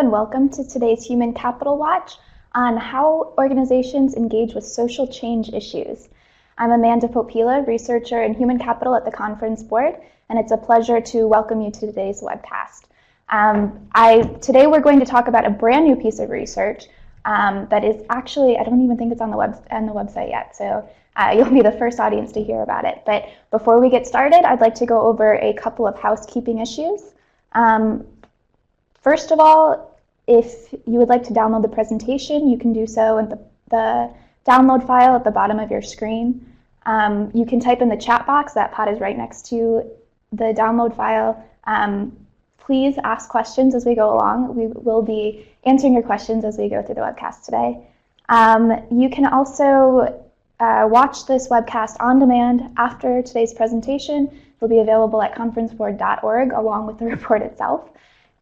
and welcome to today's Human Capital Watch on how organizations engage with social change issues. I'm Amanda Popila, researcher in human capital at the Conference Board, and it's a pleasure to welcome you to today's webcast. Today we're going to talk about a brand new piece of research that is actually, I don't even think it's on the website yet, so you'll be the first audience to hear about it. But before we get started, I'd like to go over a couple of housekeeping issues. First of all, if you would like to download the presentation, you can do so in the download file at the bottom of your screen. You can type in the chat box. That pod is right next to the download file. Please ask questions as we go along. We will be answering your questions as we go through the webcast today. You can also watch this webcast on demand after today's presentation. It'll be available at conferenceboard.org along with the report itself.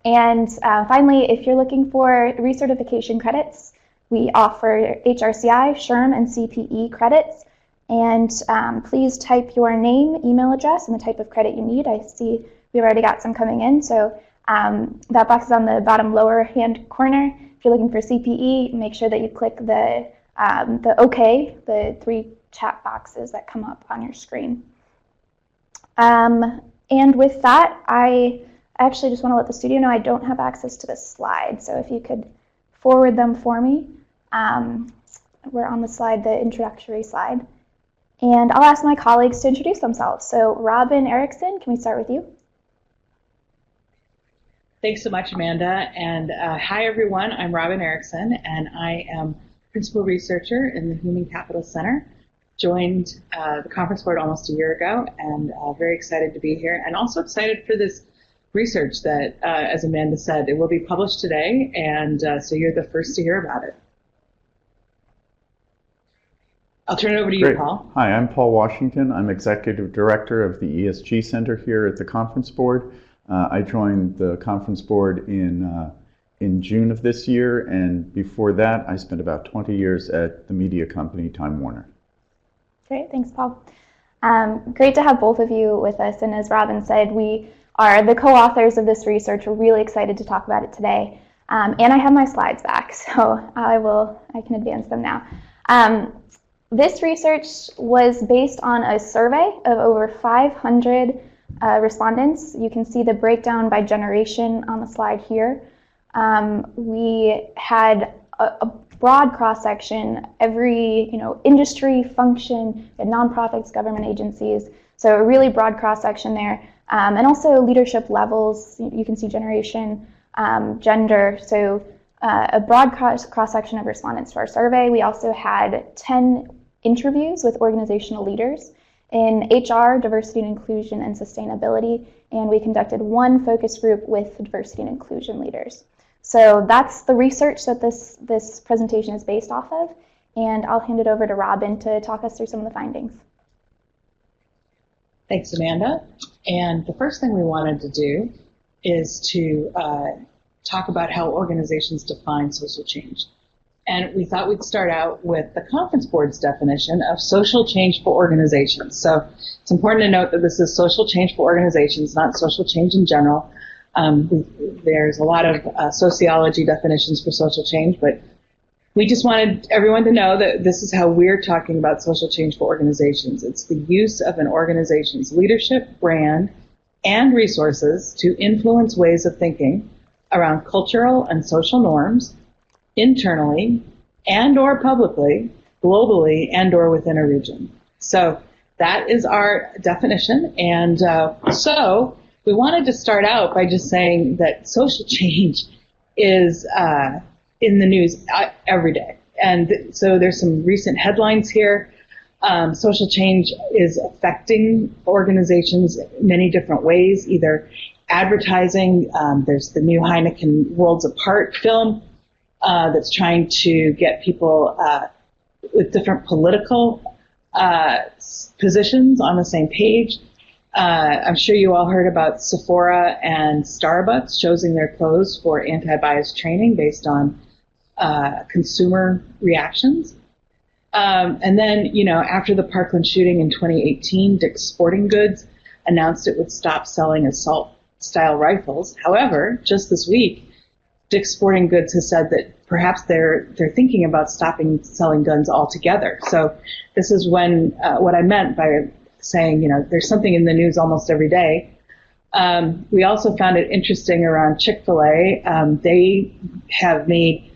And finally, if you're looking for recertification credits, we offer HRCI, SHRM, and CPE credits. And please type your name, email address, and the type of credit you need. I see we've already got some coming in. So that box is on the bottom lower hand corner. If you're looking for CPE, make sure that you click the OK, the 3 chat boxes that come up on your screen. And with that, I actually just want to let the studio know I don't have access to the slides, so if you could forward them for me. We're on the slide, the introductory slide. And I'll ask my colleagues to introduce themselves. So Robin Erickson, can we start with you? Thanks so much, Amanda. And hi, everyone. I'm Robin Erickson, and I am principal researcher in the Human Capital Center. Joined the Conference Board almost a year ago, and very excited to be here, and also excited for this research that, as Amanda said, it will be published today, and so you're the first to hear about it. I'll turn it over to you, Paul. Hi, I'm Paul Washington. I'm Executive Director of the ESG Center here at the Conference Board. I joined the Conference Board in June of this year, and before that, I spent about 20 years at the media company Time Warner. Great, thanks, Paul. Great to have both of you with us, and as Robin said, we are the co-authors of this research. We're really excited to talk about it today. And I have my slides back, so I can advance them now. This research was based on a survey of over 500 respondents. You can see the breakdown by generation on the slide here. We had a broad cross-section, every industry, function, nonprofits, government agencies, so a really broad cross-section there. And also leadership levels, you can see generation, gender, so a broad cross-section of respondents to our survey. We also had 10 interviews with organizational leaders in HR, diversity and inclusion, and sustainability, and we conducted 1 focus group with diversity and inclusion leaders. So that's the research that this presentation is based off of, and I'll hand it over to Robin to talk us through some of the findings. Thanks, Amanda. And the first thing we wanted to do is to talk about how organizations define social change. And we thought we'd start out with the Conference Board's definition of social change for organizations. So it's important to note that this is social change for organizations, not social change in general. There's a lot of sociology definitions for social change, but we just wanted everyone to know that this is how we're talking about social change for organizations. It's the use of an organization's leadership, brand, and resources to influence ways of thinking around cultural and social norms, internally and or publicly, globally and or within a region. So that is our definition. And so we wanted to start out by just saying that social change is in the news every day. And so there's some recent headlines here. Social change is affecting organizations in many different ways, either advertising. There's the new Heineken Worlds Apart film that's trying to get people with different political positions on the same page. I'm sure you all heard about Sephora and Starbucks choosing their clothes for anti-bias training based on consumer reactions. And then, after the Parkland shooting in 2018, Dick's Sporting Goods announced it would stop selling assault-style rifles. However, just this week, Dick's Sporting Goods has said that perhaps they're thinking about stopping selling guns altogether. So this is when what I meant by saying, there's something in the news almost every day. We also found it interesting around Chick-fil-A. They have made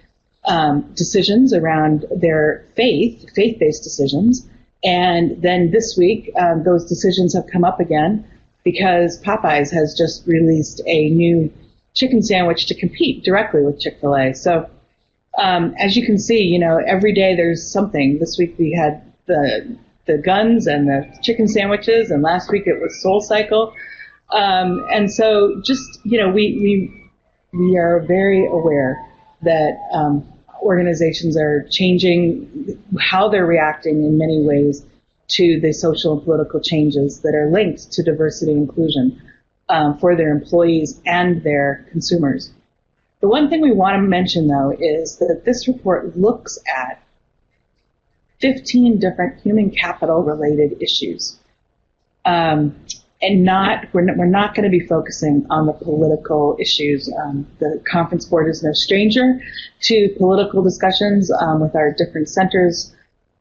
decisions around their faith-based decisions. And then this week, those decisions have come up again because Popeyes has just released a new chicken sandwich to compete directly with Chick-fil-A. So as you can see, every day there's something. This week we had the guns and the chicken sandwiches, and last week it was SoulCycle. And so just, we are very aware that organizations are changing how they're reacting in many ways to the social and political changes that are linked to diversity and inclusion for their employees and their consumers. The one thing we want to mention, though, is that this report looks at 15 different human capital related issues. And we're not going to be focusing on the political issues. The conference board is no stranger to political discussions with our different centers,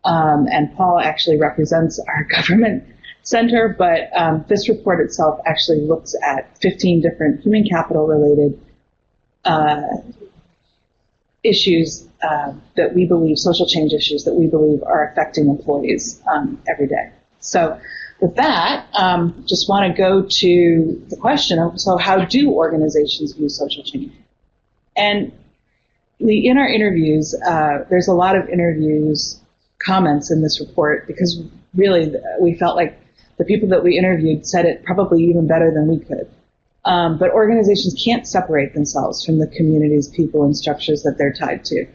and Paul actually represents our government center, but this report itself actually looks at 15 different human capital related issues that we believe, social change issues that we believe are affecting employees every day. So with that, just want to go to the question of, so how do organizations view social change? And in our interviews, there's a lot of comments in this report, because really we felt like the people that we interviewed said it probably even better than we could. But organizations can't separate themselves from the communities, people, and structures that they're tied to.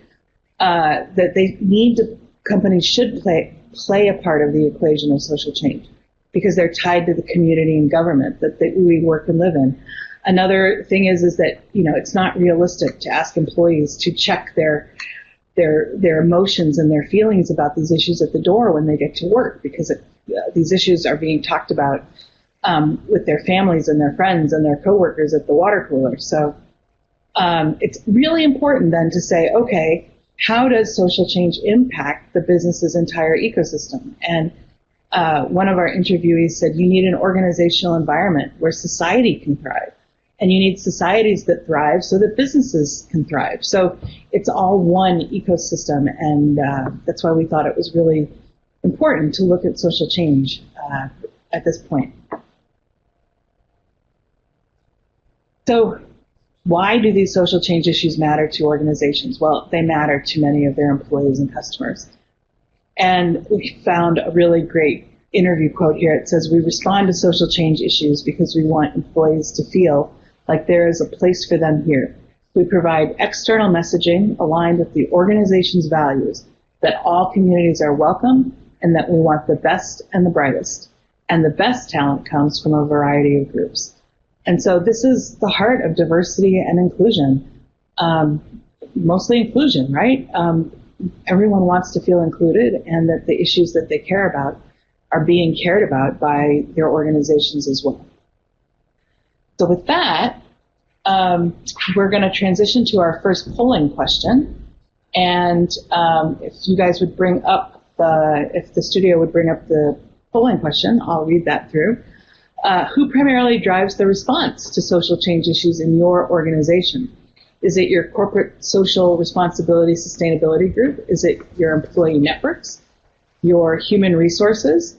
That they need to, companies should play a part of the equation of social change, because they're tied to the community and government that we work and live in. Another thing is that, it's not realistic to ask employees to check their emotions and their feelings about these issues at the door when they get to work, because these issues are being talked about with their families and their friends and their coworkers at the water cooler. So it's really important then to say, okay, how does social change impact the business's entire ecosystem? And one of our interviewees said, you need an organizational environment where society can thrive. And you need societies that thrive so that businesses can thrive. So it's all one ecosystem, and that's why we thought it was really important to look at social change at this point. So why do these social change issues matter to organizations? Well, they matter to many of their employees and customers. And we found a really great interview quote here. It says, we respond to social change issues because we want employees to feel like there is a place for them here. We provide external messaging aligned with the organization's values, that all communities are welcome and that we want the best and the brightest. And the best talent comes from a variety of groups. And so this is the heart of diversity and inclusion, mostly inclusion, right? Everyone wants to feel included, and that the issues that they care about are being cared about by their organizations as well. So with that, we're going to transition to our first polling question. And if you guys would bring up if the studio would bring up the polling question, I'll read that through. Who primarily drives the response to social change issues in your organization? Is it your corporate social responsibility sustainability group? Is it your employee networks, your human resources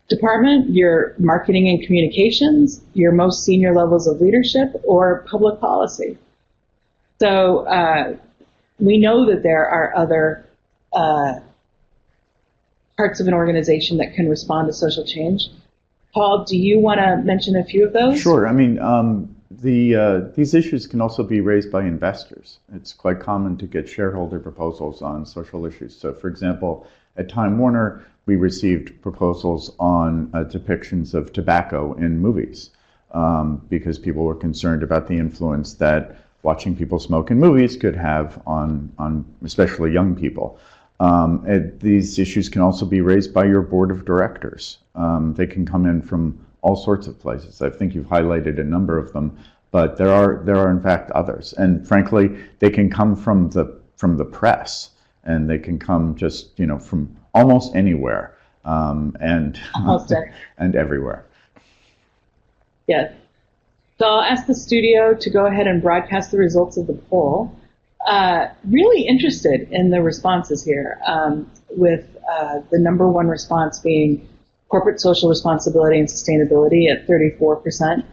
department, your marketing and communications, your most senior levels of leadership, or public policy? So we know that there are other parts of an organization that can respond to social change. Paul, do you want to mention a few of those? Sure. I mean, these issues can also be raised by investors. It's quite common to get shareholder proposals on social issues. So, for example, at Time Warner, we received proposals on depictions of tobacco in movies because people were concerned about the influence that watching people smoke in movies could have on especially young people. These issues can also be raised by your board of directors. They can come in from all sorts of places. I think you've highlighted a number of them, but there are in fact others, and frankly, they can come from the press, and they can come just from almost anywhere, and Almost and everywhere. Yes. So I'll ask the studio to go ahead and broadcast the results of the poll. Really interested in the responses here, with the number one response being corporate social responsibility and sustainability at 34%,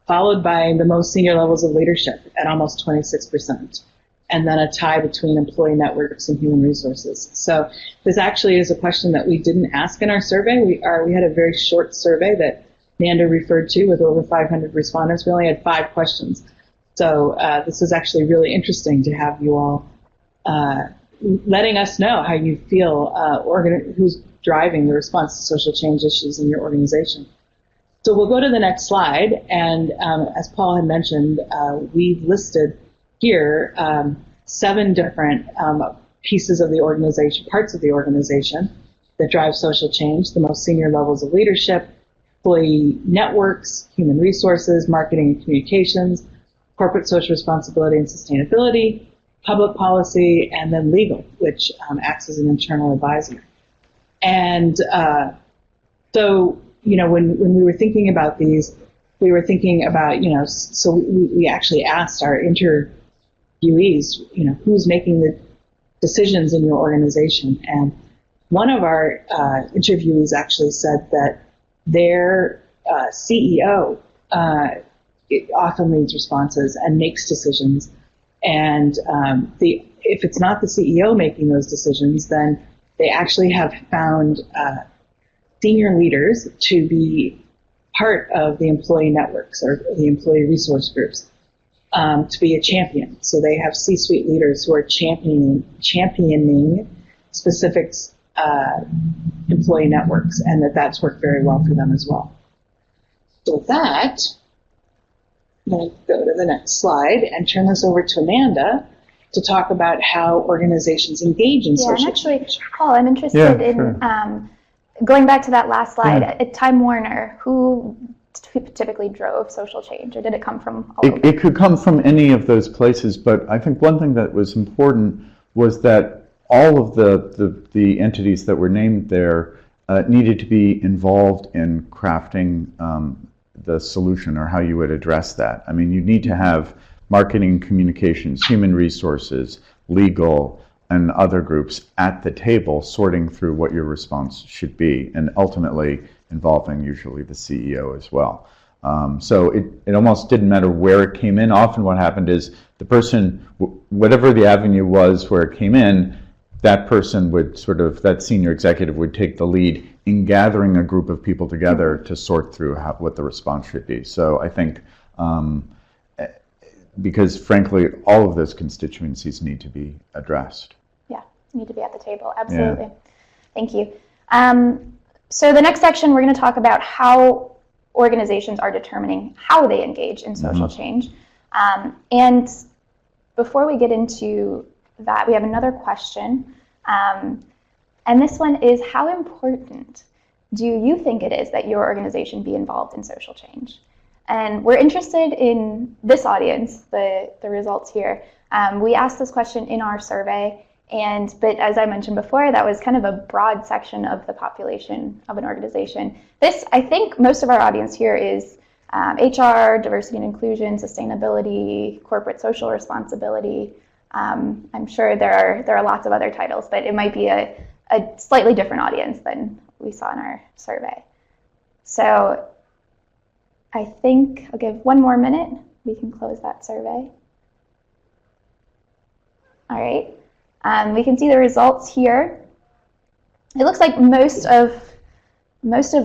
followed by the most senior levels of leadership at almost 26%, and then a tie between employee networks and human resources. So this actually is a question that we didn't ask in our survey. We had a very short survey that Nanda referred to with over 500 respondents. We only had 5 questions. So this is actually really interesting to have you all letting us know how you feel, who's driving the response to social change issues in your organization. So we'll go to the next slide, and as Paul had mentioned, we've listed here 7 different pieces of the organization, parts of the organization that drive social change: the most senior levels of leadership, employee networks, human resources, marketing and communications, corporate social responsibility and sustainability, public policy, and then legal, which acts as an internal advisor. And so, when we were thinking about these, we were thinking about, so we actually asked our interviewees, who's making the decisions in your organization. And one of our interviewees actually said that their CEO often leads responses and makes decisions. And if it's not the CEO making those decisions, then they actually have found senior leaders to be part of the employee networks or the employee resource groups, to be a champion. So they have C-suite leaders who are championing specific employee networks, and that's worked very well for them as well. So with that, I'm going to go to the next slide and turn this over to Amanda to talk about how organizations engage in social change. Paul, I'm interested in going back to that last slide. At Time Warner, who typically drove social change, or did it come from all over? It could come from any of those places, but I think one thing that was important was that all of the entities that were named there needed to be involved in crafting the solution, or how you would address that. I mean, you need to have marketing, communications, human resources, legal, and other groups at the table sorting through what your response should be, and ultimately involving usually the CEO as well. So it almost didn't matter where it came in. Often what happened is the person, whatever the avenue was where it came in, that person would that senior executive would take the lead in gathering a group of people together to sort through what the response should be. So I think, because frankly, all of those constituencies need to be addressed. Yeah, need to be at the table, absolutely. Yeah. Thank you. So the next section, we're going to talk about how organizations are determining how they engage in social change. And before we get into that, we have another question. And this one is, how important do you think it is that your organization be involved in social change? And we're interested in this audience, the results here. We asked this question in our survey, but as I mentioned before, that was kind of a broad section of the population of an organization. I think most of our audience here is HR, diversity and inclusion, sustainability, corporate social responsibility. I'm sure there are lots of other titles, but it might be a slightly different audience than we saw in our survey. So I think I'll give one more minute. We can close that survey. All right. We can see the results here. It looks like most of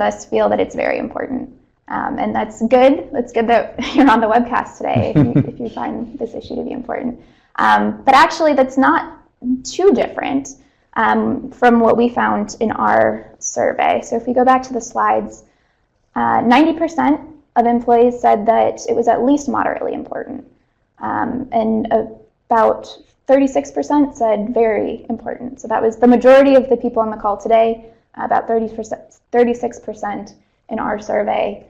us feel that it's very important. And that's good. It's good that you're on the webcast today if you find this issue to be important. But actually, that's not too different from what we found in our survey. So if we go back to the slides, 90% of employees said that it was at least moderately important. And about 36% said very important. So that was the majority of the people on the call today, about 36% in our survey.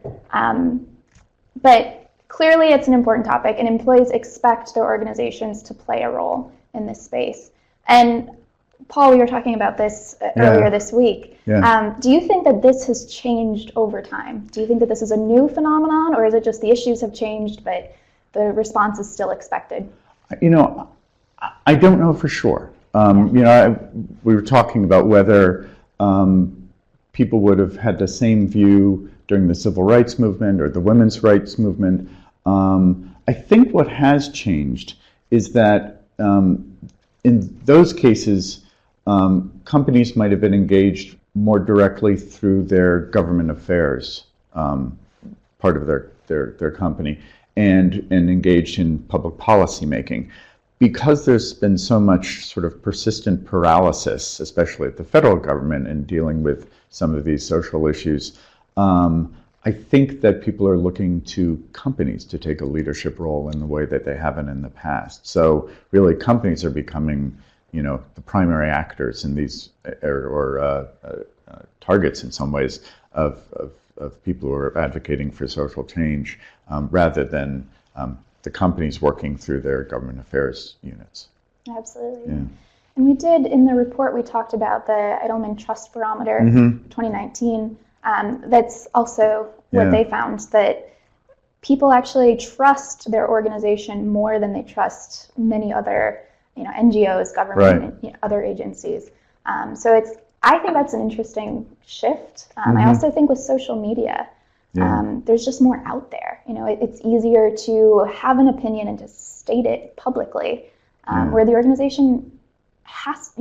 But clearly it's an important topic, and employees expect their organizations to play a role in this space. And Paul, we were talking about this earlier this week. Yeah. Do you think that this has changed over time? Do you think that this is a new phenomenon, or is it just the issues have changed, but the response is still expected? I don't know for sure. We were talking about whether people would have had the same view during the civil rights movement or the women's rights movement. I think what has changed is that in those cases, companies might have been engaged more directly through their government affairs part of their company and engaged in public policy making. Because there's been so much sort of persistent paralysis, especially at the federal government in dealing with some of these social issues, I think that people are looking to companies to take a leadership role in the way that they haven't in the past. So really companies are becoming, the primary actors in these, or targets in some ways of people who are advocating for social change, rather than the companies working through their government affairs units. Absolutely. Yeah. And we did, in the report, we talked about the Edelman Trust Barometer 2019. That's also what they found, that people actually trust their organization more than they trust many other, NGOs, government, and other agencies. So I think that's an interesting shift. I also think with social media, there's just more out there. It's easier to have an opinion and to state it publicly, where the organization has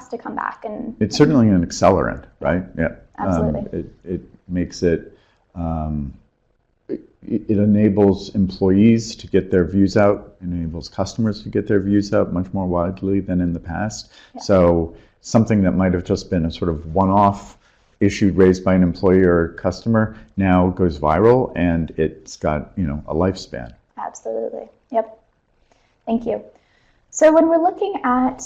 to come back. And it's certainly an accelerant, right? Yeah, absolutely. It makes it enables employees to get their views out, enables customers to get their views out much more widely than in the past. Yeah. So something that might have just been a sort of one-off issue raised by an employee or customer now goes viral, and it's got a lifespan. Absolutely. Yep. Thank you. So when we're looking at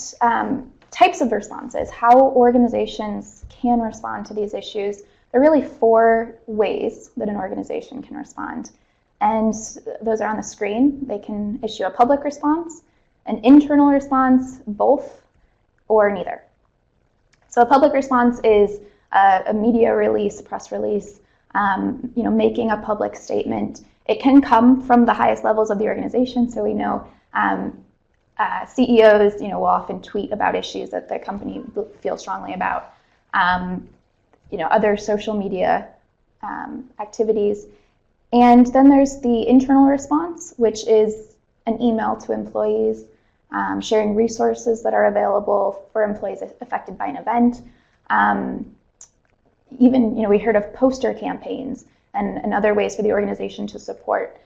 types of responses, how organizations can respond to these issues, there are really 4 ways that an organization can respond. And those are on the screen. They can issue a public response, an internal response, both, or neither. So a public response is a media release, press release, making a public statement. It can come from the highest levels of the organization. So we know CEOs, will often tweet about issues that the company feels strongly about. Other social media activities. And then there's the internal response, which is an email to employees, sharing resources that are available for employees affected by an event. Even, we heard of poster campaigns and other ways for the organization to support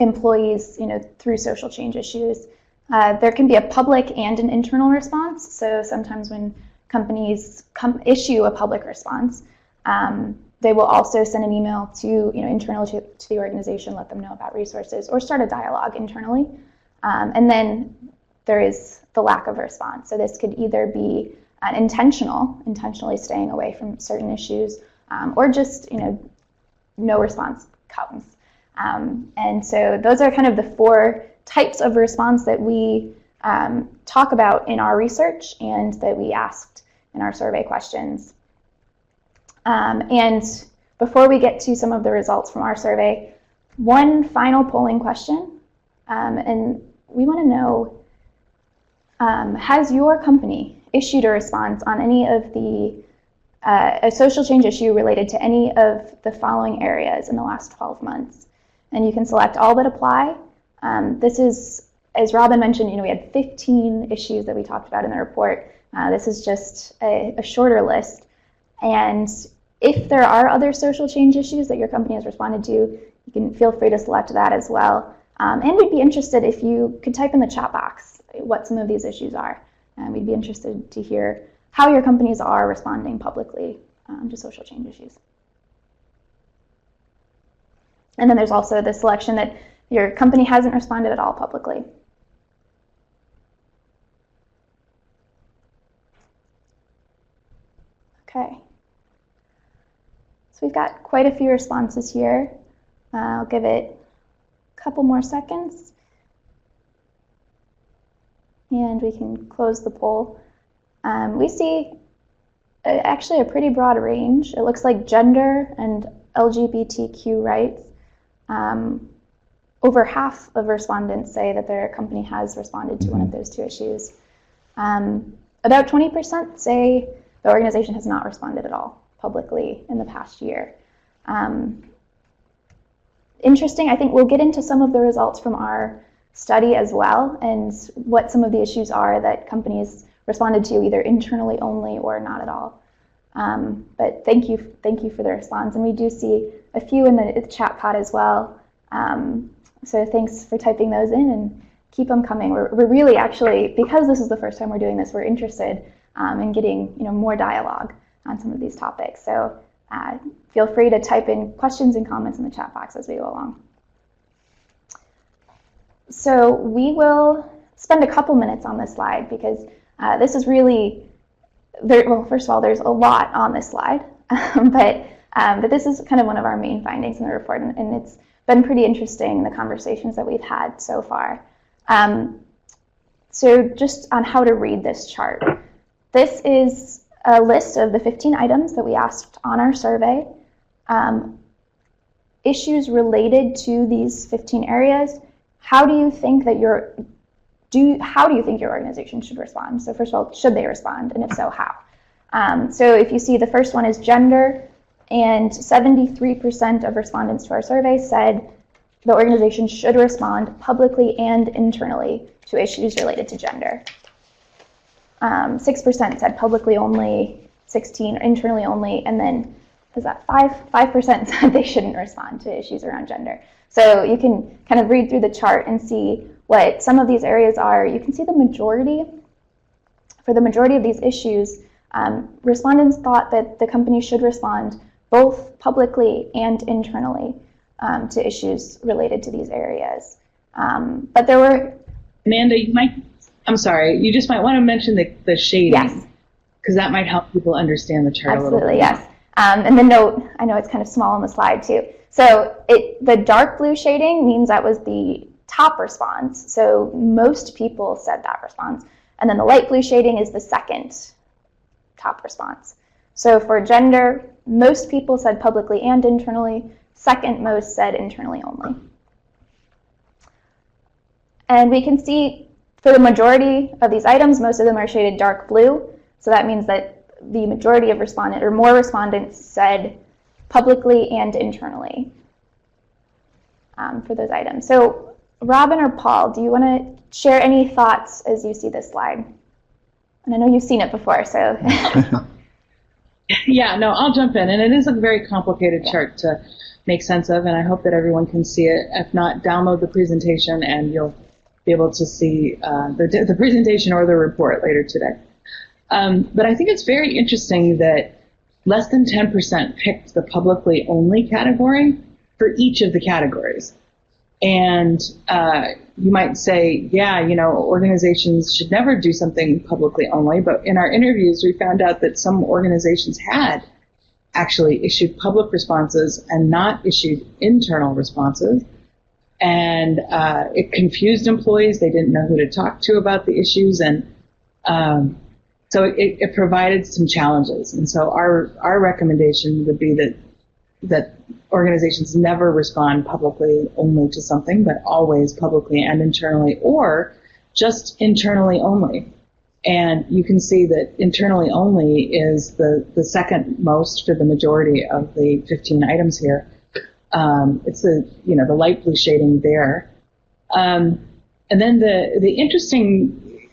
employees, through social change issues. There can be a public and an internal response. So sometimes when companies issue a public response, they will also send an email to, internal to the organization, let them know about resources, or start a dialogue internally. And then there is the lack of response. So this could either be intentionally staying away from certain issues, or just, no response comes. And so those are kind of the 4 types of response that we talk about in our research and that we asked in our survey questions. And before we get to some of the results from our survey, one final polling question, and we want to know, has your company issued a response on any of a social change issue related to any of the following areas in the last 12 months? And you can select all that apply. This is, as Robin mentioned, we had 15 issues that we talked about in the report. This is just a shorter list. And if there are other social change issues that your company has responded to, you can feel free to select that as well. And we'd be interested if you could type in the chat box what some of these issues are. And we'd be interested to hear how your companies are responding publicly to social change issues. And then there's also the selection that your company hasn't responded at all publicly. Okay. So we've got quite a few responses here. I'll give it a couple more seconds. And we can close the poll. We see actually a pretty broad range. It looks like gender and LGBTQ rights. Over half of respondents say that their company has responded to one of those two issues. About 20% say the organization has not responded at all publicly in the past year. Interesting, I think we'll get into some of the results from our study as well and what some of the issues are that companies responded to either internally only or not at all. But thank you for the response. And we do see a few in the chat pod as well. So thanks for typing those in and keep them coming. We're really actually, because this is the first time we're doing this, we're interested in getting more dialogue on some of these topics. So feel free to type in questions and comments in the chat box as we go along. So we will spend a couple minutes on this slide because this is really, well, first of all, there's a lot on this slide, but this is kind of one of our main findings in the report, and it's been pretty interesting, the conversations that we've had so far. So just on how to read this chart. This is a list of the 15 items that we asked on our survey. Issues related to these 15 areas. How do you think that your organization should respond? So first of all, should they respond? And if so, how? So if you see, the first one is gender, and 73% of respondents to our survey said the organization should respond publicly and internally to issues related to gender. 6% said publicly only, 16% internally only, and then was that 5% said they shouldn't respond to issues around gender. So you can kind of read through the chart and see what some of these areas are. You can see for the majority of these issues, respondents thought that the company should respond both publicly and internally to issues related to these areas. But there were... Amanda, I'm sorry, you just might want to mention the shading. Yes. Because that might help people understand the chart a little bit. Absolutely, yes. And the note, I know it's kind of small on the slide too. So the dark blue shading means that was the top response. So most people said that response. And then the light blue shading is the second top response. So for gender, most people said publicly and internally. Second most said internally only. And we can see for the majority of these items, most of them are shaded dark blue. So that means that the majority of respondents, or more respondents, said publicly and internally for those items. So Robin or Paul, do you want to share any thoughts as you see this slide? And I know you've seen it before, so. Yeah, no, I'll jump in. And it is a very complicated chart to make sense of, and I hope that everyone can see it. If not, download the presentation and you'll be able to see the presentation or the report later today. But I think it's very interesting that less than 10% picked the publicly only category for each of the categories. And you might say, yeah, organizations should never do something publicly only, but in our interviews we found out that some organizations had actually issued public responses and not issued internal responses. And it confused employees. They didn't know who to talk to about the issues, and so it provided some challenges. And so our recommendation would be that organizations never respond publicly only to something, but always publicly and internally, or just internally only. And you can see that internally only is the second most for the majority of the 15 items here. It's the light blue shading there. And then the interesting,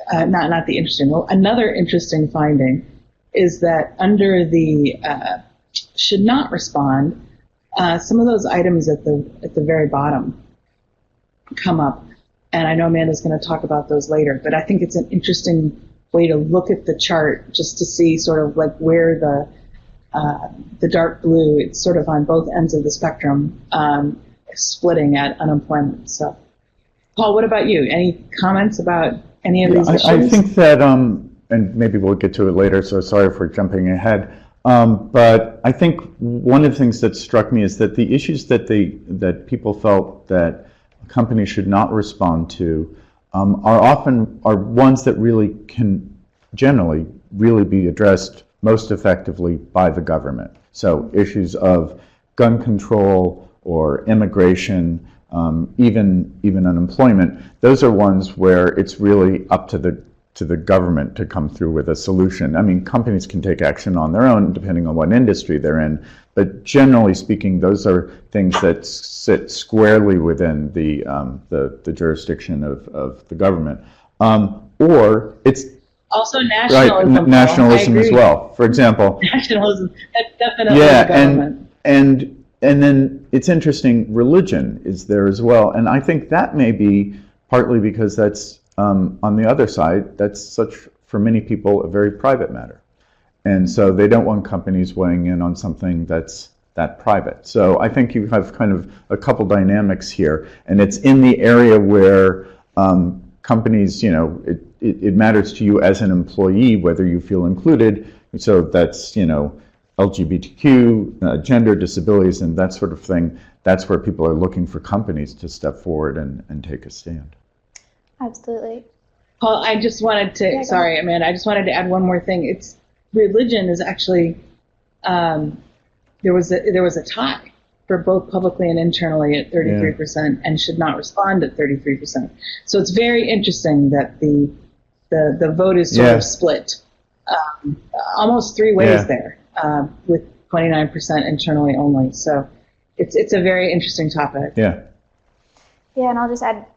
another interesting finding is that under the should not respond, some of those items at the very bottom come up. And I know Amanda's going to talk about those later, but I think it's an interesting way to look at the chart just to see sort of like where the dark blue, it's sort of on both ends of the spectrum, splitting at unemployment. So, Paul, what about you? Any comments about any of these issues? I think that, and maybe we'll get to it later, so sorry for jumping ahead. But I think one of the things that struck me is that the issues that people felt that companies should not respond to are ones that really can generally really be addressed most effectively by the government. So issues of gun control or immigration, even unemployment, those are ones where it's really up to the government to come through with a solution. I mean, companies can take action on their own depending on what industry they're in, but generally speaking, those are things that sit squarely within the jurisdiction of the government. Or it's Also right, nationalism. nationalism as well. For example, Nationalism, that's definitely yeah, the government. and then it's interesting, religion is there as well, and I think that may be partly because that's on the other side, that's for many people, a very private matter. And so they don't want companies weighing in on something that's that private. So I think you have kind of a couple dynamics here, and it's in the area where companies, it matters to you as an employee whether you feel included. So that's, LGBTQ, gender, disabilities, and that sort of thing. That's where people are looking for companies to step forward and take a stand. Absolutely. Paul, I just wanted to, sorry, Amanda, I just wanted to add one more thing. Religion is actually, there was a tie for both publicly and internally at 33% and should not respond at 33%. So it's very interesting that the vote is sort of split almost three ways there, with 29% internally only. So it's a very interesting topic. Yeah. Yeah, and I'll just add,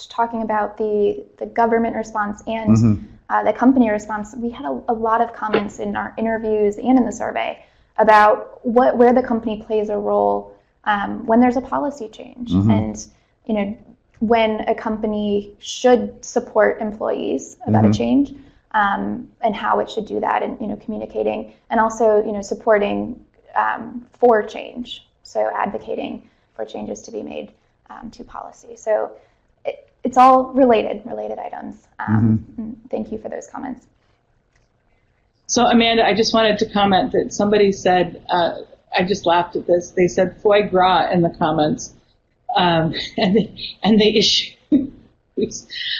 talking about the government response and the company response, we had a lot of comments in our interviews and in the survey about where the company plays a role when there's a policy change, and when a company should support employees about a change, and how it should do that, and communicating, and also supporting for change, so advocating for changes to be made to policy. So it's all related items. Thank you for those comments. So Amanda, I just wanted to comment that somebody said, I just laughed at this, they said foie gras in the comments, and they issued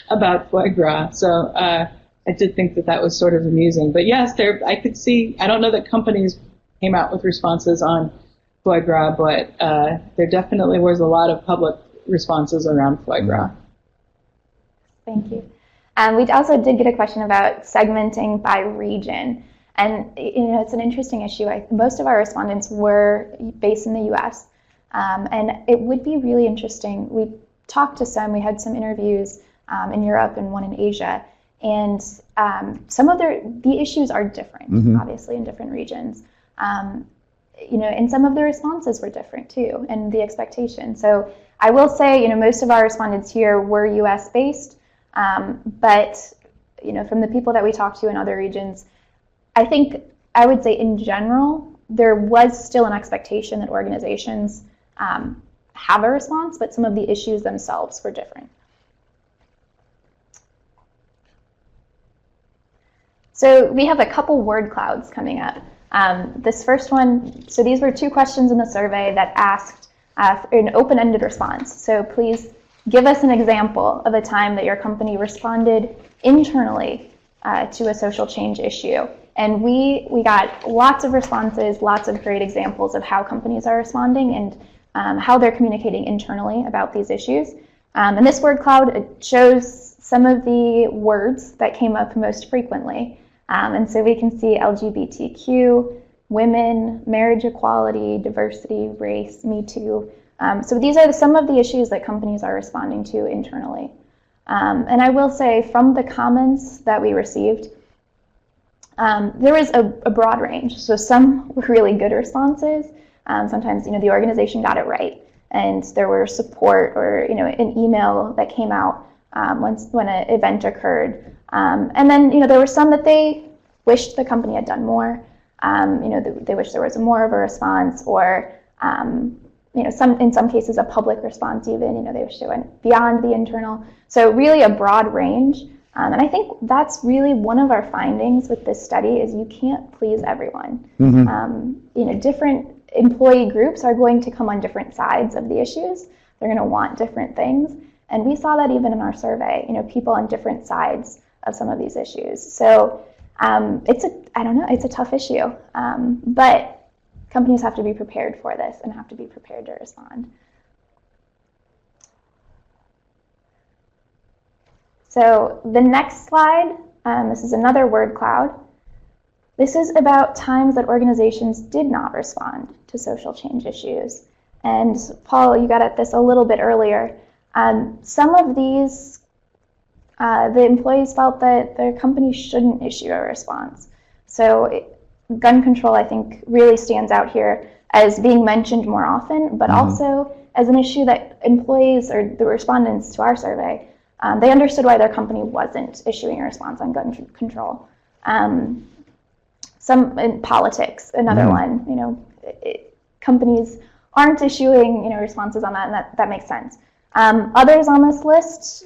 about foie gras. So I did think that was sort of amusing. But yes, I could see, I don't know that companies came out with responses on foie gras, but there definitely was a lot of public responses around foie gras. Thank you. We also did get a question about segmenting by region. And it's an interesting issue. Most of our respondents were based in the U.S. And it would be really interesting. We talked to some, we had some interviews in Europe and one in Asia. And some of the issues are different, obviously, in different regions. And some of the responses were different too, and the expectation. So I will say, most of our respondents here were U.S. based. But from the people that we talked to in other regions, I would say in general, there was still an expectation that organizations have a response, but some of the issues themselves were different. So we have a couple word clouds coming up. This first one, so these were two questions in the survey that asked an open-ended response. So please give us an example of a time that your company responded internally to a social change issue. And we got lots of responses, lots of great examples of how companies are responding and how they're communicating internally about these issues. And this word cloud shows some of the words that came up most frequently. And so we can see LGBTQ, women, marriage equality, diversity, race, Me Too. So these are some of the issues that companies are responding to internally. And I will say from the comments that we received, there was a broad range. So some were really good responses. Sometimes, the organization got it right. And there were support or, an email that came out when an event occurred. And then, there were some that they wished the company had done more. They wish there was more of a response, or in some cases a public response even. They wish they went beyond the internal. So really a broad range. And I think that's really one of our findings with this study is you can't please everyone. Different employee groups are going to come on different sides of the issues. They're going to want different things. And we saw that even in our survey, people on different sides of some of these issues. So it's a tough issue. But companies have to be prepared for this and have to be prepared to respond. So the next slide, this is another word cloud. This is about times that organizations did not respond to social change issues. And Paul, you got at this a little bit earlier. Some of these, the employees felt that their company shouldn't issue a response. So gun control, I think, really stands out here as being mentioned more often, but also as an issue that employees or the respondents to our survey, they understood why their company wasn't issuing a response on gun control. Some in politics, another one, companies aren't issuing, responses on that, and that makes sense. Others on this list,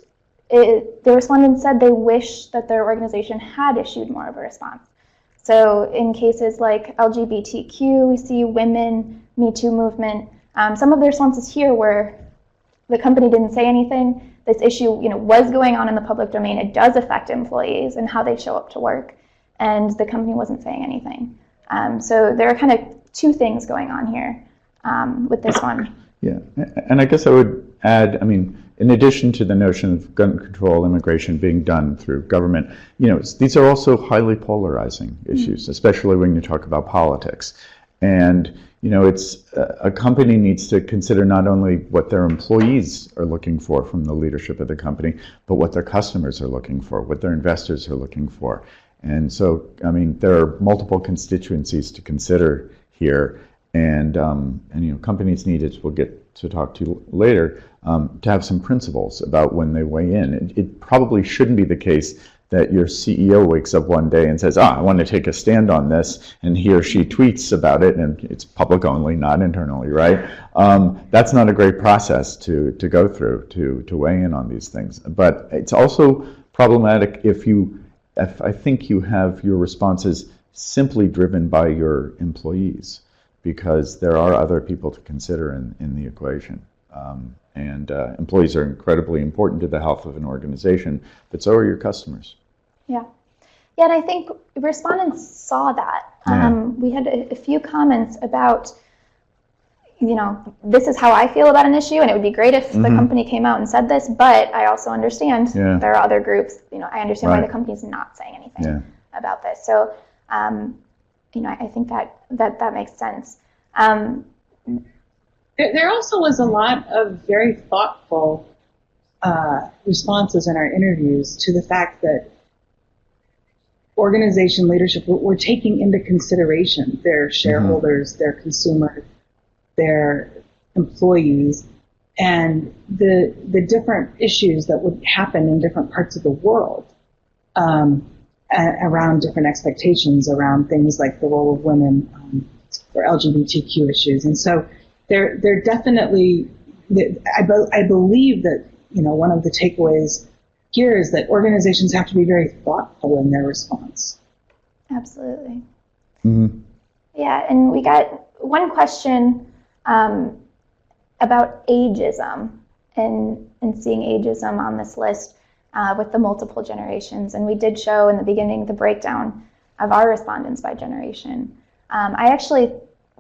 the respondents said they wish that their organization had issued more of a response. So in cases like LGBTQ, we see women, Me Too movement. Some of the responses here were the company didn't say anything. This issue, was going on in the public domain. It does affect employees and how they show up to work, and the company wasn't saying anything. So there are kind of two things going on here with this one. Yeah, and I guess I would add, in addition to the notion of gun control, immigration being done through government, these are also highly polarizing issues, especially when you talk about politics. And it's a company needs to consider not only what their employees are looking for from the leadership of the company, but what their customers are looking for, what their investors are looking for. And so, there are multiple constituencies to consider here, and companies need, as we'll get to talk to later, to have some principles about when they weigh in. It probably shouldn't be the case that your CEO wakes up one day and says, I want to take a stand on this, and he or she tweets about it, and it's public only, not internally, right? That's not a great process to go through to weigh in on these things. But it's also problematic if I think you have your responses simply driven by your employees, because there are other people to consider in the equation. And employees are incredibly important to the health of an organization, but so are your customers. Yeah, and I think respondents saw that. We had a few comments about, this is how I feel about an issue, and it would be great if the company came out and said this, but I also understand there are other groups, I understand why the company's not saying anything about this. So, I think that makes sense. There also was a lot of very thoughtful responses in our interviews to the fact that organization leadership were taking into consideration their shareholders, their consumers, their employees, and the different issues that would happen in different parts of the world around different expectations, around things like the role of women or LGBTQ issues. And so they're definitely, I believe that, one of the takeaways here is that organizations have to be very thoughtful in their response. Absolutely. Yeah, and we got one question about ageism and seeing ageism on this list with the multiple generations. And we did show in the beginning the breakdown of our respondents by generation. I actually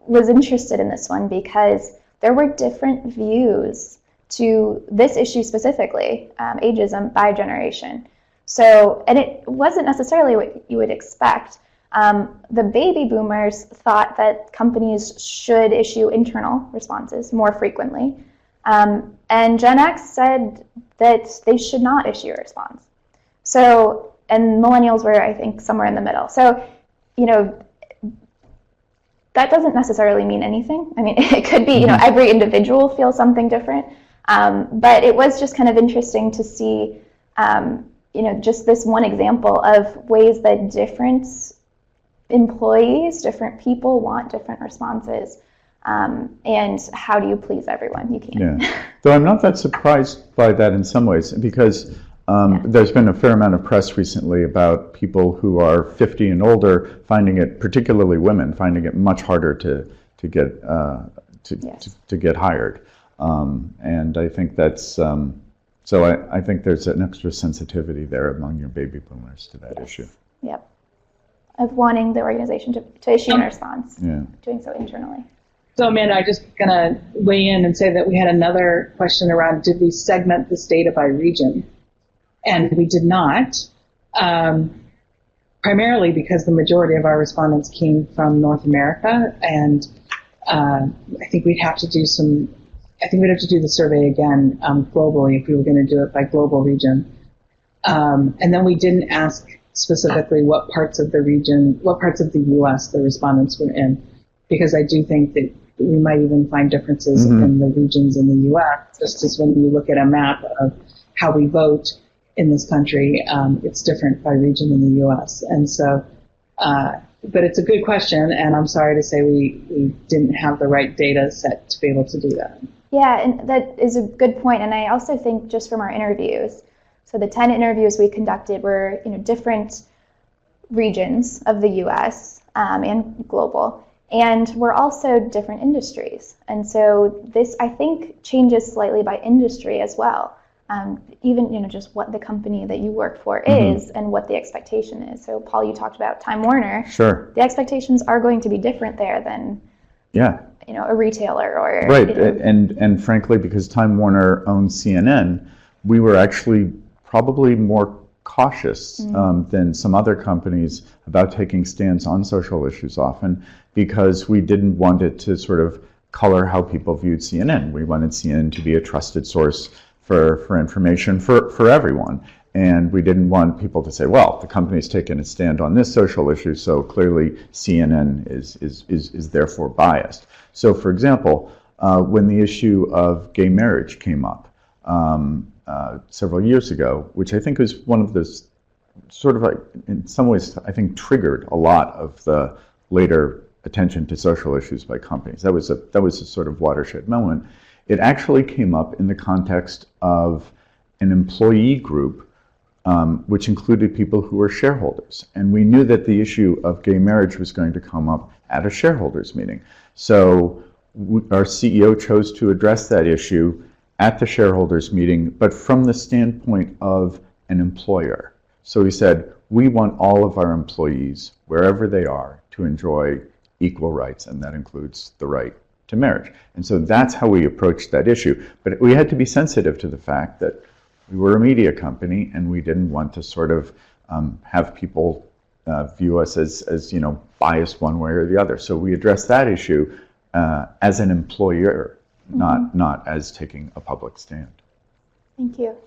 was interested in this one because there were different views to this issue specifically, ageism by generation. So, and it wasn't necessarily what you would expect. The baby boomers thought that companies should issue internal responses more frequently. And Gen X said that they should not issue a response. So, and millennials were, I think, somewhere in the middle. So, that doesn't necessarily mean anything. It could be, every individual feels something different. But it was just kind of interesting to see, just this one example of ways that different employees, different people want different responses. And how do you please everyone? You can't. Yeah. Though I'm not that surprised by that in some ways, because There's been a fair amount of press recently about people who are 50 and older finding it, particularly women, finding it much harder to get to get hired. And I think that's I think there's an extra sensitivity there among your baby boomers to that issue. Yep. Of wanting the organization to issue a response, doing so internally. So Amanda, I'm just going to weigh in and say that we had another question around, did we segment this data by region? And we did not, primarily because the majority of our respondents came from North America, and I think we'd have to do the survey again globally if we were going to do it by global region. And then we didn't ask specifically what parts of the U.S. the respondents were in, because I do think that we might even find differences in the regions in the U.S. Just as when you look at a map of how we vote in this country, it's different by region in the U.S. And so, but it's a good question, and I'm sorry to say we didn't have the right data set to be able to do that. Yeah, and that is a good point. And I also think just from our interviews, so the 10 interviews we conducted were different regions of the U.S. And global. And we're also different industries. And so this, I think, changes slightly by industry as well. Even, just what the company that you work for is and what the expectation is. So, Paul, you talked about Time Warner. Sure. The expectations are going to be different there than, a retailer or... Right. And frankly, because Time Warner owns CNN, we were actually probably more cautious than some other companies about taking stands on social issues often, because we didn't want it to sort of color how people viewed CNN. We wanted CNN to be a trusted source for information for everyone. And we didn't want people to say, well, the company's taken a stand on this social issue, so clearly CNN is therefore biased. So for example, when the issue of gay marriage came up several years ago, which I think was one of those sort of like, in some ways, I think triggered a lot of the later attention to social issues by companies. That was a sort of watershed moment. It actually came up in the context of an employee group, which included people who were shareholders. And we knew that the issue of gay marriage was going to come up at a shareholders meeting. So our CEO chose to address that issue at the shareholders meeting, but from the standpoint of an employer. So he said, we want all of our employees, wherever they are, to enjoy equal rights, and that includes the right to marriage. And so that's how we approached that issue. But we had to be sensitive to the fact that we were a media company, and we didn't want to sort of have people view us as biased one way or the other. So we addressed that issue as an employer, not as taking a public stand. Thank you.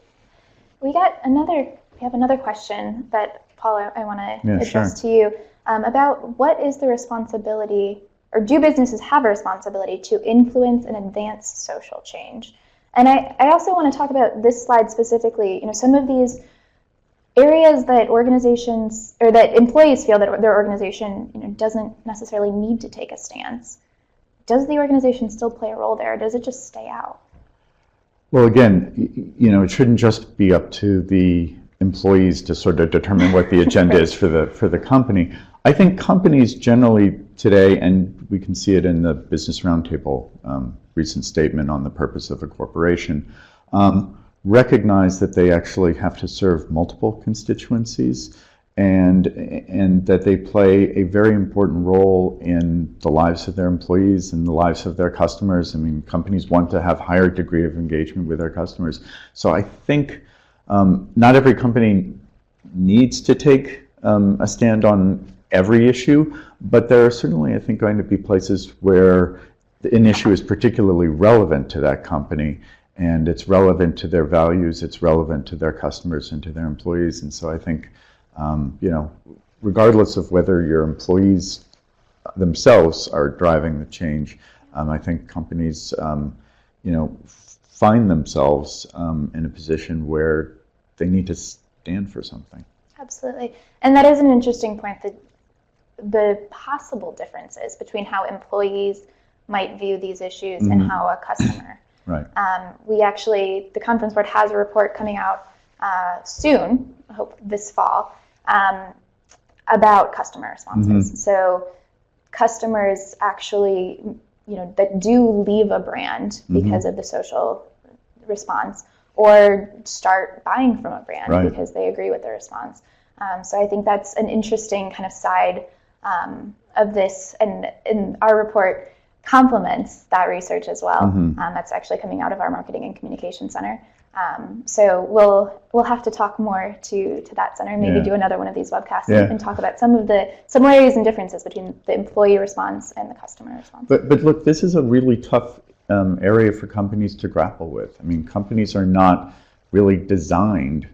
We have another question that, Paul, I want to address to you about what is the responsibility, or do businesses have a responsibility to influence and advance social change? And I also want to talk about this slide specifically, some of these areas that organizations, or that employees feel that their organization doesn't necessarily need to take a stance. Does the organization still play a role there, or does it just stay out? Well, again, it shouldn't just be up to the employees to sort of determine what the agenda is for the company. I think companies generally today, and we can see it in the Business Roundtable recent statement on the purpose of a corporation, recognize that they actually have to serve multiple constituencies, and that they play a very important role in the lives of their employees and the lives of their customers. I mean, companies want to have higher degree of engagement with their customers. So I think not every company needs to take a stand on every issue, but there are certainly, I think, going to be places where an issue is particularly relevant to that company, and it's relevant to their values, it's relevant to their customers and to their employees. And so I think, regardless of whether your employees themselves are driving the change, I think companies, find themselves in a position where they need to stand for something. Absolutely. And that is an interesting point, that the possible differences between how employees might view these issues and how a customer. Right. The Conference Board has a report coming out soon, I hope this fall, about customer responses. So customers actually, that do leave a brand because of the social response, or start buying from a brand because they agree with the response. So I think that's an interesting kind of side of this, and in our report complements that research as well. That's actually coming out of our Marketing and Communication Center. So we'll have to talk more to that center, maybe do another one of these webcasts and talk about some of the similarities and differences between the employee response and the customer response. But look, this is a really tough area for companies to grapple with. I mean, companies are not really designed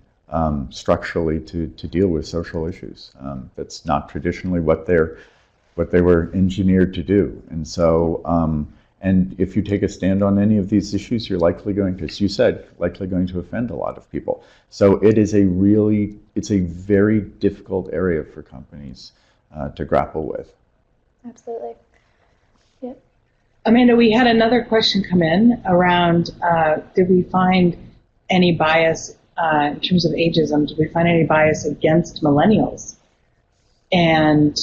structurally to deal with social issues. That's not traditionally what they were engineered to do. And so, and if you take a stand on any of these issues, you're likely going to, as you said, likely going to offend a lot of people. So it's a very difficult area for companies to grapple with. Absolutely. Yep. Amanda, we had another question come in around, did we find any bias in terms of ageism? Did we find any bias against millennials? And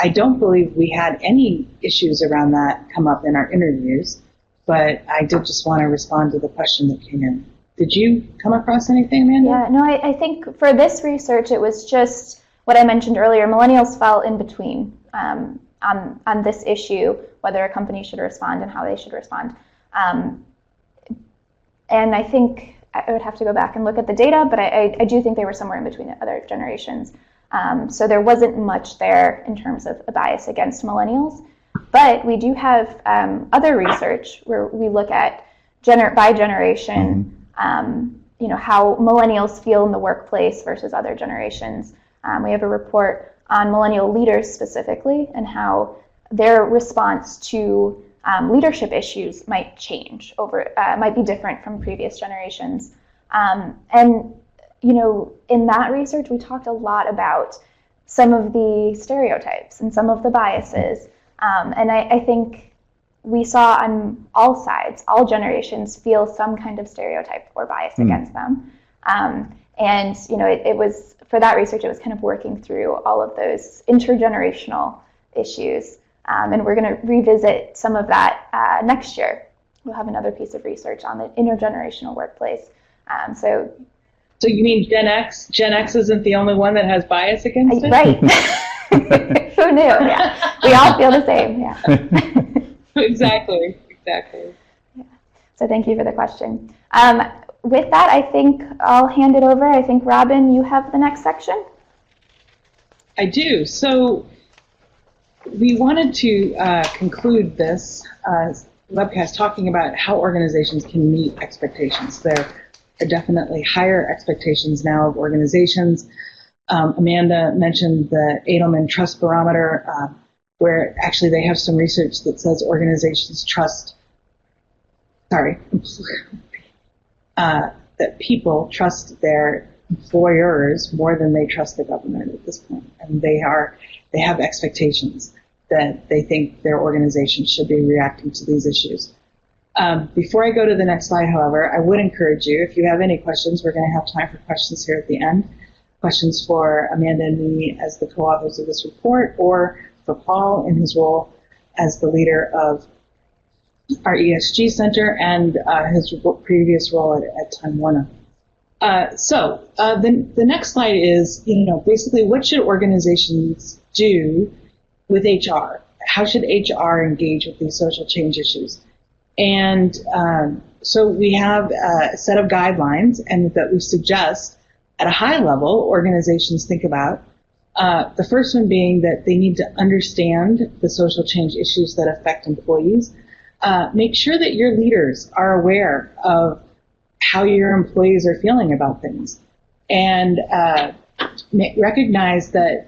I don't believe we had any issues around that come up in our interviews, but I did just want to respond to the question that came in. Did you come across anything, Amanda? Yeah, no, I think for this research, it was just what I mentioned earlier. Millennials fell in between on this issue, whether a company should respond and how they should respond. And I think I would have to go back and look at the data, but I do think they were somewhere in between the other generations. So there wasn't much there in terms of a bias against millennials. But we do have other research where we look at by generation, how millennials feel in the workplace versus other generations. We have a report on millennial leaders specifically and how their response to leadership issues might change might be different from previous generations. And in that research, we talked a lot about some of the stereotypes and some of the biases. And I think we saw on all sides, all generations feel some kind of stereotype or bias against them. And it was, for that research, it was kind of working through all of those intergenerational issues. And we're going to revisit some of that next year. We'll have another piece of research on the intergenerational workplace. So you mean Gen X? Gen X isn't the only one that has bias against it? Right. Who knew? Yeah. We all feel the same. Yeah. Exactly. Yeah. So thank you for the question. With that, I think I'll hand it over. I think, Robin, you have the next section. I do. So we wanted to conclude this webcast talking about how organizations can meet expectations. There are definitely higher expectations now of organizations. Amanda mentioned the Edelman Trust Barometer, where actually they have some research that says organizations that people trust their employers more than they trust the government at this point. And they have expectations that they think their organization should be reacting to these issues. Before I go to the next slide, however, I would encourage you, if you have any questions, we're going to have time for questions here at the end. Questions for Amanda and me as the co-authors of this report, or for Paul in his role as the leader of our ESG Center and his previous role at Time Warner. So the next slide is, basically what should organizations do with HR? How should HR engage with these social change issues? And so we have a set of guidelines and that we suggest at a high level organizations think about. The first one being that they need to understand the social change issues that affect employees. Make sure that your leaders are aware of how your employees are feeling about things. And recognize that,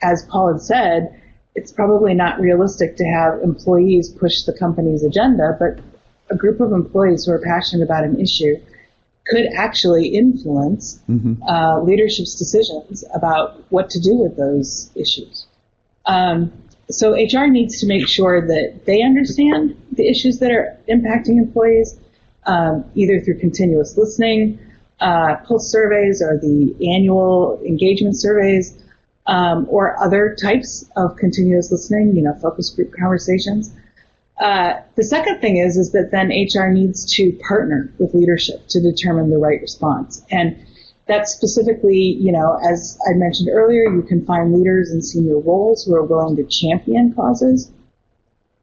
as Paul had said, it's probably not realistic to have employees push the company's agenda, but a group of employees who are passionate about an issue could actually influence leadership's decisions about what to do with those issues. So HR needs to make sure that they understand the issues that are impacting employees, either through continuous listening pulse surveys or the annual engagement surveys, or other types of continuous listening, focus group conversations. The second thing is that then HR needs to partner with leadership to determine the right response. And that's specifically, as I mentioned earlier, you can find leaders in senior roles who are willing to champion causes.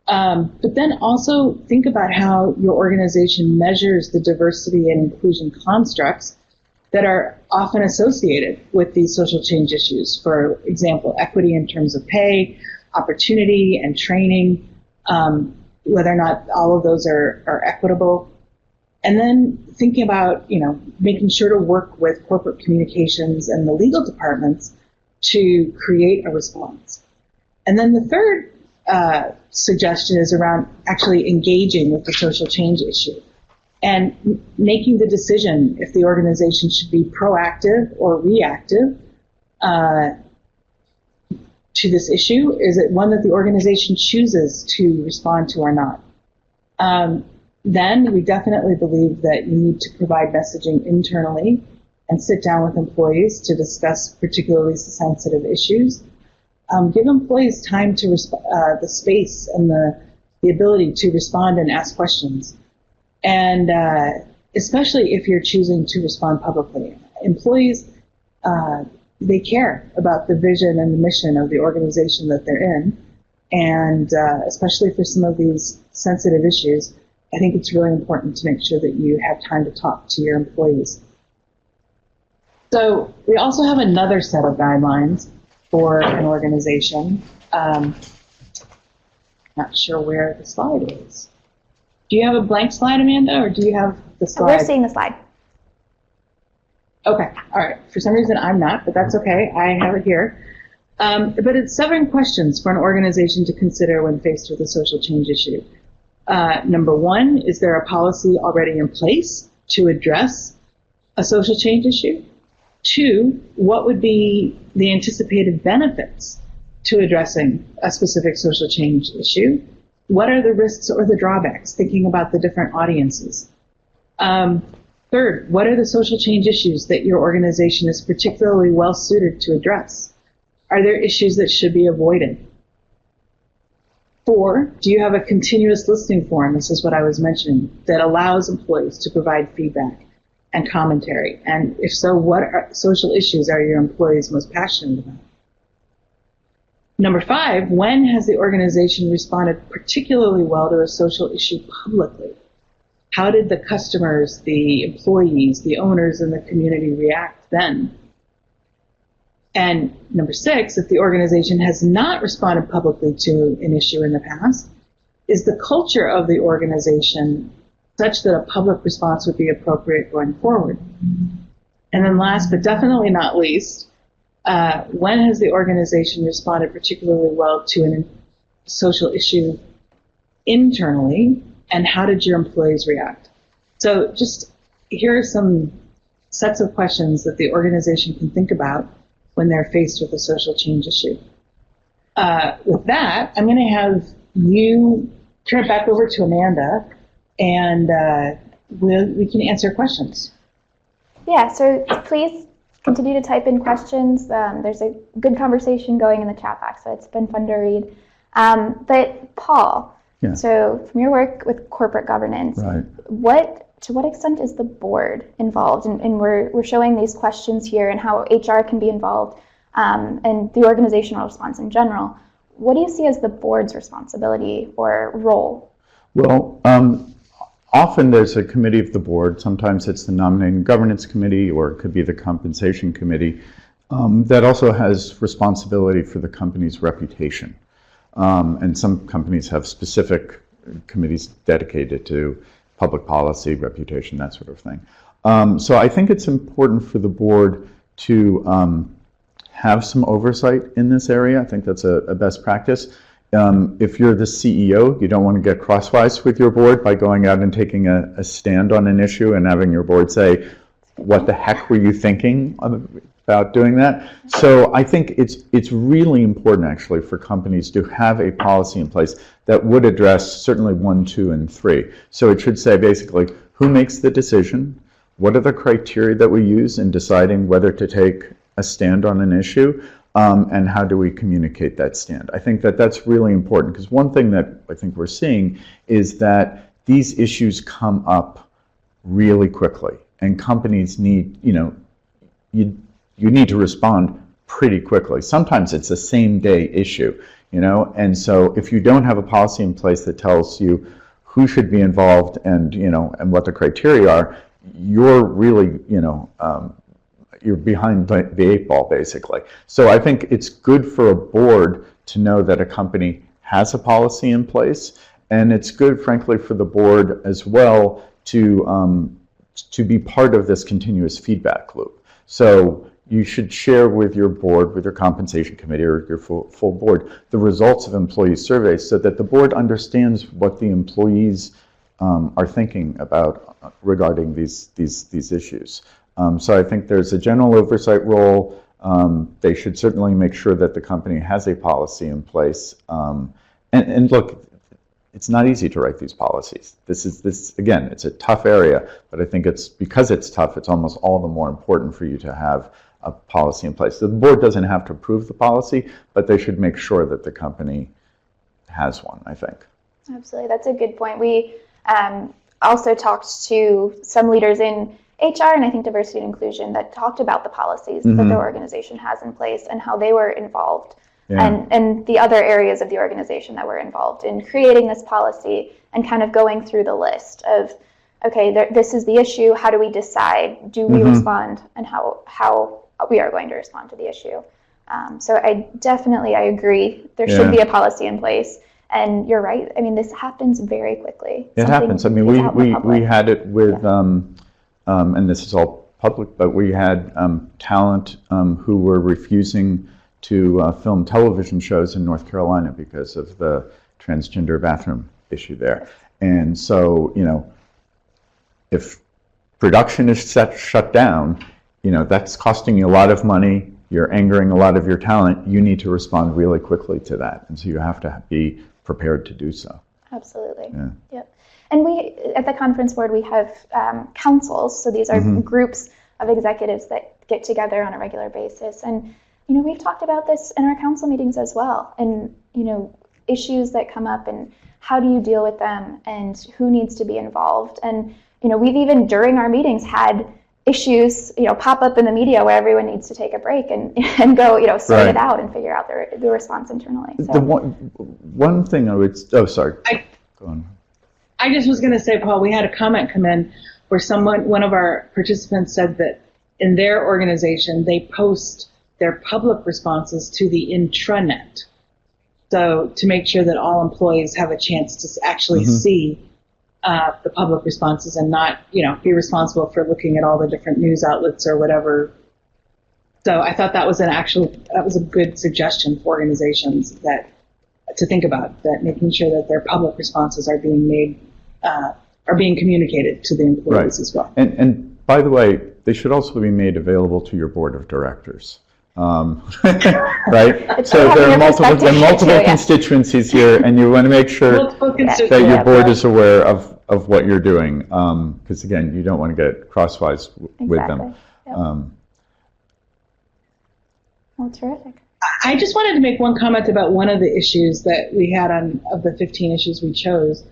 But then also think about how your organization measures the diversity and inclusion constructs that are often associated with these social change issues. For example, equity in terms of pay, opportunity, and training, whether or not all of those are equitable. And then thinking about, making sure to work with corporate communications and the legal departments to create a response. And then the third suggestion is around actually engaging with the social change issue and making the decision if the organization should be proactive or reactive to this issue. Is it one that the organization chooses to respond to or not? Then we definitely believe that you need to provide messaging internally and sit down with employees to discuss particularly sensitive issues. Give employees time to the space and the ability to respond and ask questions. And especially if you're choosing to respond publicly. Employees, they care about the vision and the mission of the organization that they're in. And especially for some of these sensitive issues, I think it's really important to make sure that you have time to talk to your employees. So we also have another set of guidelines for an organization. Not sure where the slide is. Do you have a blank slide, Amanda, or do you have the slide? We're seeing the slide. Okay, all right. For some reason, I'm not, but that's okay. I have it here. But it's 7 questions for an organization to consider when faced with a social change issue. Number 1, is there a policy already in place to address a social change issue? 2, what would be the anticipated benefits to addressing a specific social change issue? What are the risks or the drawbacks, thinking about the different audiences? 3rd, what are the social change issues that your organization is particularly well suited to address? Are there issues that should be avoided? 4, do you have a continuous listening forum, this is what I was mentioning, that allows employees to provide feedback and commentary? And if so, what social issues are your employees most passionate about? Number 5, when has the organization responded particularly well to a social issue publicly? How did the customers, the employees, the owners, and the community react then? And number 6, if the organization has not responded publicly to an issue in the past, is the culture of the organization such that a public response would be appropriate going forward? And then last but definitely not least, when has the organization responded particularly well to a social issue internally, and how did your employees react? So just here are some sets of questions that the organization can think about when they're faced with a social change issue. With that, I'm going to have you turn it back over to Amanda, and we can answer questions. Yeah, so please continue to type in questions. There's a good conversation going in the chat box, so it's been fun to read. But Paul, Yeah. So from your work with corporate governance, Right. to what extent is the board involved? And we're showing these questions here and how HR can be involved and the organizational response in general. What do you see as the board's responsibility or role? Well, often there's a committee of the board. Sometimes it's the nominating governance committee, or it could be the compensation committee, that also has responsibility for the company's reputation. And some companies have specific committees dedicated to public policy, reputation, that sort of thing. So I think it's important for the board to have some oversight in this area. I think that's a best practice. If you're the CEO, you don't want to get crosswise with your board by going out and taking a stand on an issue and having your board say, what the heck were you thinking about doing that? So I think it's really important actually for companies to have a policy in place that would address certainly 1, 2, and 3. So it should say basically who makes the decision, what are the criteria that we use in deciding whether to take a stand on an issue, and how do we communicate that stand? I think that that's really important, because one thing that I think we're seeing is that these issues come up really quickly, and companies need, you need to respond pretty quickly. Sometimes it's a same day issue, and so if you don't have a policy in place that tells you who should be involved and, and what the criteria are, you're really, you're behind the eight ball, basically. So I think it's good for a board to know that a company has a policy in place, and it's good, frankly, for the board as well to be part of this continuous feedback loop. So you should share with your board, with your compensation committee or your full board, the results of employee surveys, so that the board understands what the employees are thinking about regarding these issues. So I think there's a general oversight role. They should certainly make sure that the company has a policy in place. And look, it's not easy to write these policies. This again, it's a tough area, but I think it's because it's tough, it's almost all the more important for you to have a policy in place. The board doesn't have to approve the policy, but they should make sure that the company has one, I think. Absolutely, that's a good point. We also talked to some leaders in HR and I think diversity and inclusion that talked about the policies that their organization has in place and how they were involved, and the other areas of the organization that were involved in creating this policy, and kind of going through the list of, okay, this is the issue, how do we decide, do we respond, and how we are going to respond to the issue. So I agree, there should be a policy in place. And you're right, I mean, this happens very quickly. It happens. I mean, we had it with, and this is all public, but we had talent who were refusing to film television shows in North Carolina because of the transgender bathroom issue there. And so, if production is shut down, that's costing you a lot of money, you're angering a lot of your talent, you need to respond really quickly to that. And so you have to be prepared to do so. Absolutely. Yeah. Yep. And we, at the conference board, we have councils. So these are groups of executives that get together on a regular basis. And, we've talked about this in our council meetings as well. And, issues that come up and how do you deal with them and who needs to be involved. And, we've even during our meetings had issues, pop up in the media where everyone needs to take a break and go, sort it out and figure out the response internally. So. The one thing I would, sorry. Go on. I just was going to say, Paul, we had a comment come in where one of our participants said that in their organization, they post their public responses to the intranet. So to make sure that all employees have a chance to actually see the public responses and not, be responsible for looking at all the different news outlets or whatever. So I thought that was a good suggestion for organizations to think about, that making sure that their public responses are being made, are being communicated to the employees as well. And by the way, they should also be made available to your board of directors. Right? So there are multiple constituencies here, and you want to make sure that your board is aware of what you're doing, because again, you don't want to get crosswise with them. Yep. Well, terrific. I just wanted to make one comment about one of the issues that we had of the 15 issues we chose.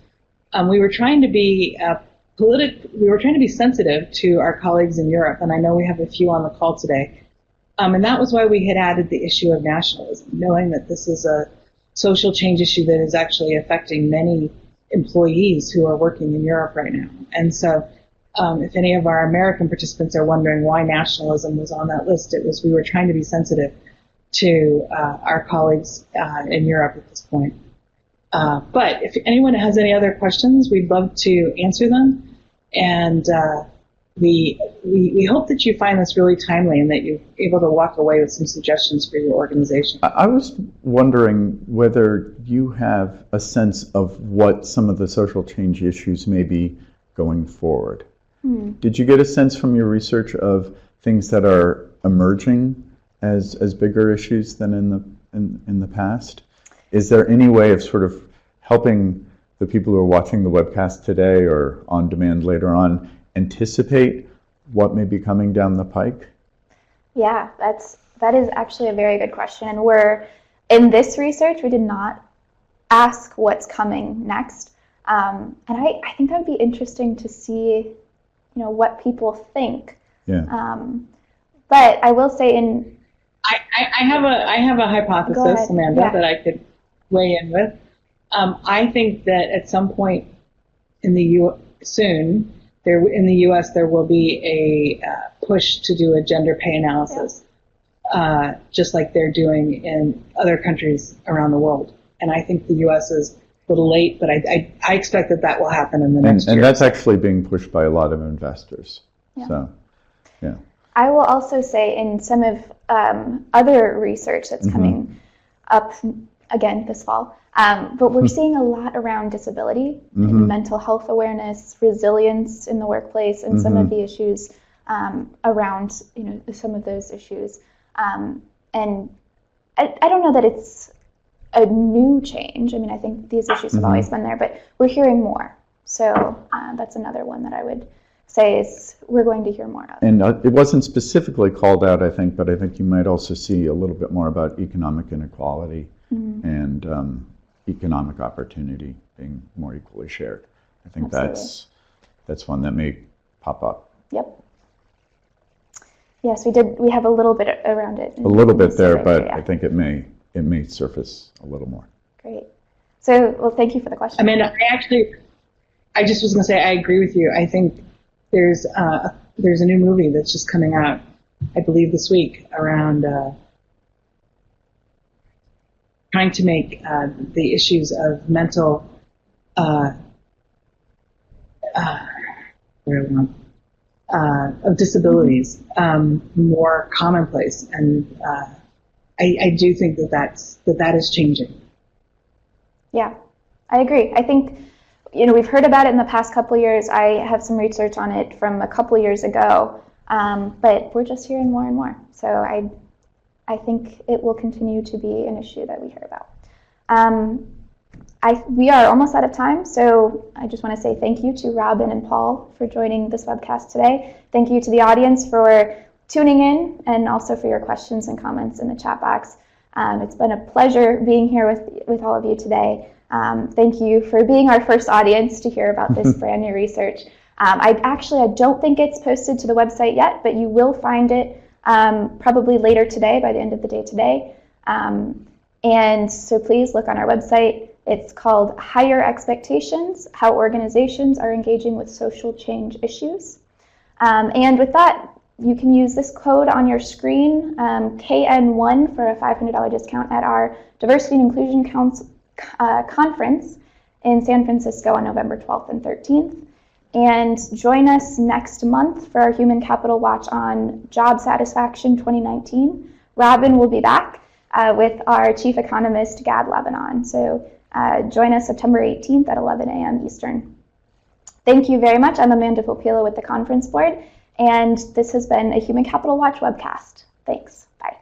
We were trying to be sensitive to our colleagues in Europe, and I know we have a few on the call today. And that was why we had added the issue of nationalism, knowing that this is a social change issue that is actually affecting many employees who are working in Europe right now. And so if any of our American participants are wondering why nationalism was on that list, it was we were trying to be sensitive to our colleagues in Europe at this point. But if anyone has any other questions, we'd love to answer them. And we hope that you find this really timely and that you're able to walk away with some suggestions for your organization. I was wondering whether you have a sense of what some of the social change issues may be going forward. Did you get a sense from your research of things that are emerging as bigger issues than in the past? Is there any way of sort of helping the people who are watching the webcast today or on demand later on anticipate what may be coming down the pike? Yeah, that is actually a very good question. And we're in this research, we did not ask what's coming next. And I think that would be interesting to see, what people think. Yeah. But I will say I have a hypothesis, Amanda, that I could weigh in with. I think that at some point in the U.S. there will be a push to do a gender pay analysis, just like they're doing in other countries around the world. And I think the U.S. is a little late, but I expect that will happen in the next year. And that's actually being pushed by a lot of investors. Yeah. So, yeah. I will also say in some of other research that's coming up again this fall, but we're seeing a lot around disability and mental health awareness, resilience in the workplace, and some of the issues around some of those issues. And I don't know that it's a new change. I mean, I think these issues have always been there, but we're hearing more. So that's another one that I would say is we're going to hear more of. And it wasn't specifically called out, I think, but I think you might also see a little bit more about economic inequality and economic opportunity being more equally shared. I think that's one that may pop up. Yep. Yes, we have a little bit around it. A little bit there, but I think it may surface a little more. Great. So, well, thank you for the question. Amanda, I just was going to say, I agree with you. I think there's a new movie that's just coming out, I believe this week, around trying to make the issues of mental of disabilities more commonplace, and I do think that is changing. Yeah, I agree. I think we've heard about it in the past couple of years. I have some research on it from a couple of years ago, but we're just hearing more and more. So I think it will continue to be an issue that we hear about. We are almost out of time, so I just want to say thank you to Robin and Paul for joining this webcast today. Thank you to the audience for tuning in and also for your questions and comments in the chat box. It's been a pleasure being here with all of you today. Thank you for being our first audience to hear about this brand new research. I don't think it's posted to the website yet, but you will find it probably later today, by the end of the day today. And so please look on our website. It's called Higher Expectations: How Organizations Are Engaging with Social Change Issues. And with that, you can use this code on your screen, KN1, for a $500 discount at our Diversity and Inclusion Conference in San Francisco on November 12th and 13th. And join us next month for our Human Capital Watch on Job Satisfaction 2019. Robin will be back with our Chief Economist, Gad Lebanon. So join us September 18th at 11 a.m. Eastern. Thank you very much. I'm Amanda Popila with the Conference Board, and this has been a Human Capital Watch webcast. Thanks. Bye.